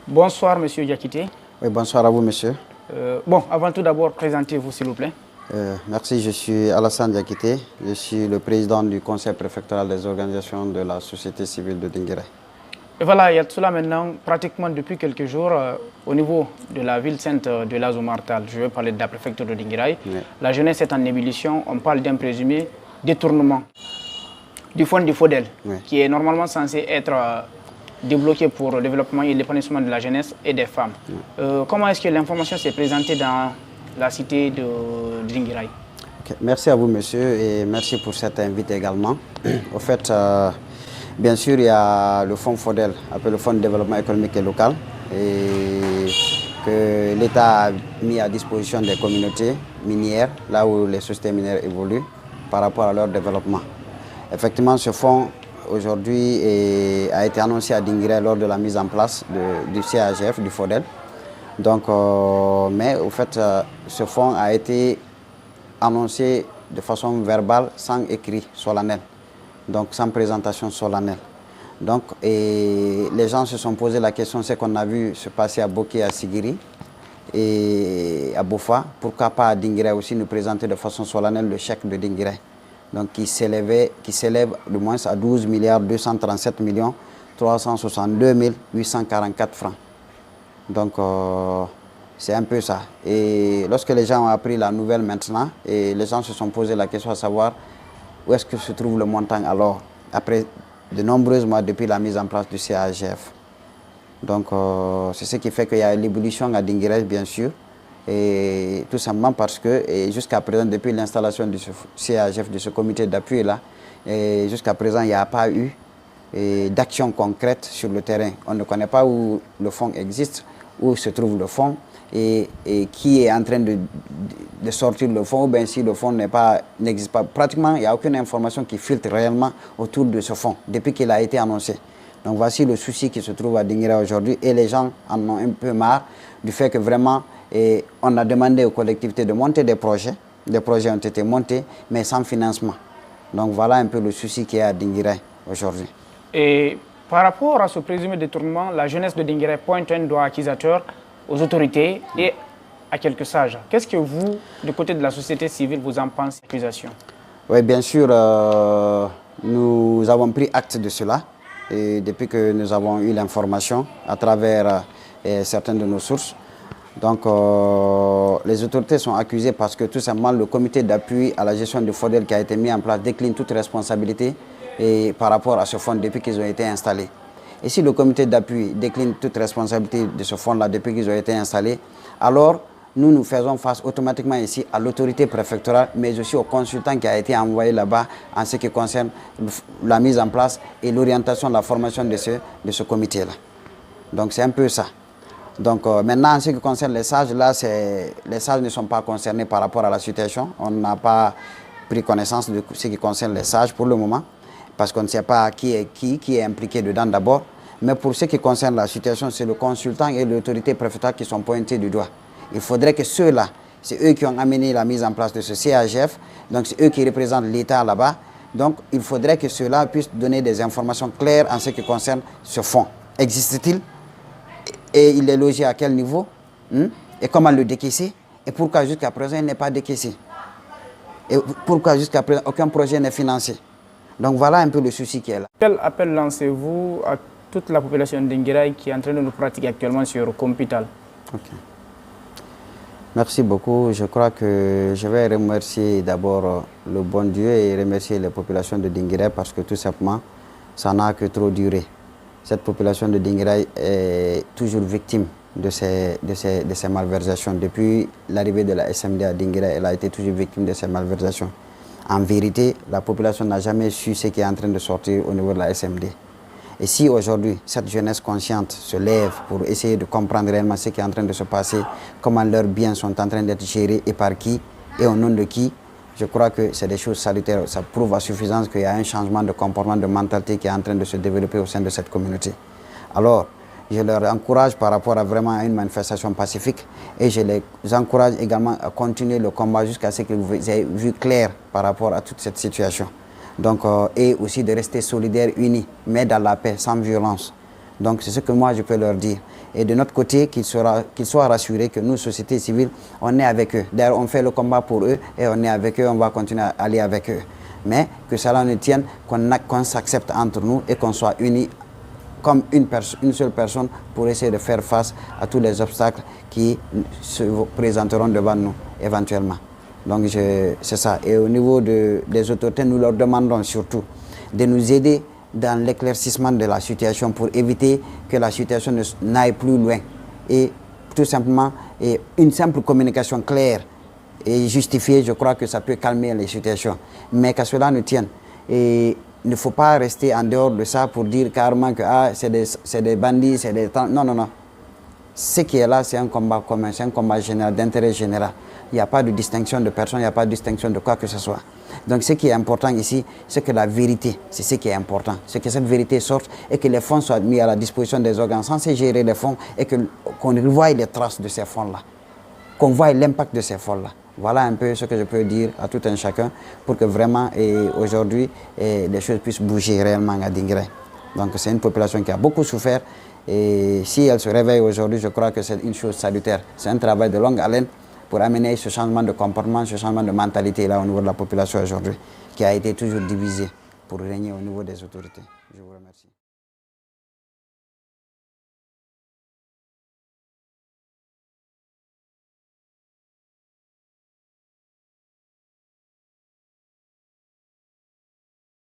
Bonsoir, Monsieur Diakité. Oui, bonsoir à vous, monsieur. Avant tout d'abord, présentez-vous, s'il vous plaît. Merci, je suis Alassane Diakité. Je suis le président du conseil préfectoral des organisations de la société civile de Dinguiraye. Et voilà, il y a tout cela maintenant, pratiquement depuis quelques jours, au niveau de la ville sainte de l'Azumartal, je vais parler de la préfecture de Dinguiraye. Oui. La jeunesse est en ébullition, on parle d'un présumé détournement du fonds du FODEL, oui, qui est normalement censé être débloqué pour le développement et l'épanouissement de la jeunesse et des femmes. Oui. Comment est-ce que l'information s'est présentée dans la cité de Dinguiraye? Okay. Merci à vous, monsieur, et merci pour cette invite également. Au fait, bien sûr, il y a le fonds FODEL, appelé le Fonds de développement économique et local, et que l'État a mis à disposition des communautés minières, là où les sociétés minières évoluent, par rapport à leur développement. Effectivement, ce fonds, aujourd'hui, a été annoncé à Dinguiraye lors de la mise en place du CAGF, du FODEL. Donc, mais au fait, ce fonds a été annoncé de façon verbale, sans écrit solennel, donc sans présentation solennelle. Donc, et les gens se sont posé la question, c'est qu'on a vu se passer à Boké, à Sigiri et à Bofa, pourquoi pas à Dinguiraye aussi nous présenter de façon solennelle le chèque de Dinguiraye, donc qui s'élève de moins à 12 237 362 844 francs. Donc, c'est un peu ça. Et lorsque les gens ont appris la nouvelle maintenant, et les gens se sont posé la question à savoir où est-ce que se trouve le montant alors, après de nombreux mois depuis la mise en place du CAGF. Donc, c'est ce qui fait qu'il y a l'ébullition à Dinguiraye, bien sûr, et tout simplement parce que jusqu'à présent, depuis l'installation du CAGF, de ce comité d'appui-là, jusqu'à présent, il n'y a pas eu d'action concrète sur le terrain. On ne connaît pas où le fonds existe, où se trouve le fonds, et qui est en train de sortir le fonds, ou bien si le fonds n'existe pas. Pratiquement, il n'y a aucune information qui filtre réellement autour de ce fonds, depuis qu'il a été annoncé. Donc voici le souci qui se trouve à Dinguiraye aujourd'hui, et les gens en ont un peu marre du fait que vraiment, on a demandé aux collectivités de monter des projets ont été montés, mais sans financement. Donc voilà un peu le souci qu'il y a à Dinguiraye aujourd'hui. Et par rapport à ce présumé détournement, la jeunesse de Dinguiraye pointe un doigt accusateur aux autorités et à quelques sages. Qu'est-ce que vous, du côté de la société civile, vous en pensez de l'accusation? Oui, bien sûr, nous avons pris acte de cela, et depuis que nous avons eu l'information à travers certaines de nos sources. Donc, les autorités sont accusées parce que tout simplement le comité d'appui à la gestion du FODEL qui a été mis en place décline toute responsabilité par rapport à ce fonds depuis qu'ils ont été installés. Et si le comité d'appui décline toute responsabilité de ce fonds-là depuis qu'ils ont été installés, alors nous faisons face automatiquement ici à l'autorité préfectorale, mais aussi au consultant qui a été envoyé là-bas en ce qui concerne la mise en place et l'orientation de la formation de ce comité-là. Donc c'est un peu ça. Donc maintenant, en ce qui concerne les sages, là, les sages ne sont pas concernés par rapport à la situation. On n'a pas pris connaissance de ce qui concerne les sages pour le moment, parce qu'on ne sait pas qui est impliqué dedans d'abord. Mais pour ce qui concerne la situation, c'est le consultant et l'autorité préfectorale qui sont pointés du doigt. Il faudrait que ceux-là, c'est eux qui ont amené la mise en place de ce CAGF, donc c'est eux qui représentent l'État là-bas. Donc il faudrait que ceux-là puissent donner des informations claires en ce qui concerne ce fonds. Existe-t-il? Et il est logé à quel niveau? Et comment le décaisser? Et pourquoi jusqu'à présent il n'est pas décaissé? Et pourquoi jusqu'à présent aucun projet n'est financé? Donc voilà un peu le souci qui est là. Quel appel lancez-vous à toute la population de Dinguiraye qui est en train de nous pratiquer actuellement sur Compital? Okay. Merci beaucoup. Je crois que je vais remercier d'abord le bon Dieu et remercier les populations de Dinguiraye parce que tout simplement, ça n'a que trop duré. Cette population de Dinguiraye est toujours victime de ces malversations. Depuis l'arrivée de la SMD à Dinguiraye, elle a été toujours victime de ces malversations. En vérité, la population n'a jamais su ce qui est en train de sortir au niveau de la SMD. Et si aujourd'hui, cette jeunesse consciente se lève pour essayer de comprendre réellement ce qui est en train de se passer, comment leurs biens sont en train d'être gérés et par qui, et au nom de qui, je crois que c'est des choses salutaires. Ça prouve à suffisance qu'il y a un changement de comportement, de mentalité qui est en train de se développer au sein de cette communauté. Alors, je leur encourage par rapport à vraiment une manifestation pacifique et je les encourage également à continuer le combat jusqu'à ce que vous ayez vu clair par rapport à toute cette situation. Donc, et aussi de rester solidaires, unis, mais dans la paix, sans violence. Donc c'est ce que moi je peux leur dire. Et de notre côté, qu'ils soient rassurés que nous, société civile, on est avec eux. D'ailleurs, on fait le combat pour eux et on est avec eux, on va continuer à aller avec eux. Mais que cela ne tienne, qu'on s'accepte entre nous et qu'on soit unis comme une seule personne pour essayer de faire face à tous les obstacles qui se présenteront devant nous éventuellement. Donc c'est ça. Et au niveau des autorités, nous leur demandons surtout de nous aider dans l'éclaircissement de la situation pour éviter que la situation n'aille plus loin. Et tout simplement, une simple communication claire et justifiée, je crois que ça peut calmer les situations. Mais qu'à cela ne tienne. Et il ne faut pas rester en dehors de ça pour dire carrément que c'est des bandits, c'est des... Non, non, non. Ce qui est là, c'est un combat commun, c'est un combat général, d'intérêt général. Il n'y a pas de distinction de personne, il n'y a pas de distinction de quoi que ce soit. Donc ce qui est important ici, c'est que la vérité, c'est ce qui est important. C'est que cette vérité sorte et que les fonds soient mis à la disposition des organes censés gérer les fonds et qu'on voie les traces de ces fonds-là, qu'on voie l'impact de ces fonds-là. Voilà un peu ce que je peux dire à tout un chacun pour que vraiment aujourd'hui les choses puissent bouger réellement à Dinguiraye. Donc c'est une population qui a beaucoup souffert et si elle se réveille aujourd'hui, je crois que c'est une chose salutaire. C'est un travail de longue haleine pour amener ce changement de comportement, ce changement de mentalité là au niveau de la population aujourd'hui, qui a été toujours divisée pour régner au niveau des autorités. Je vous remercie.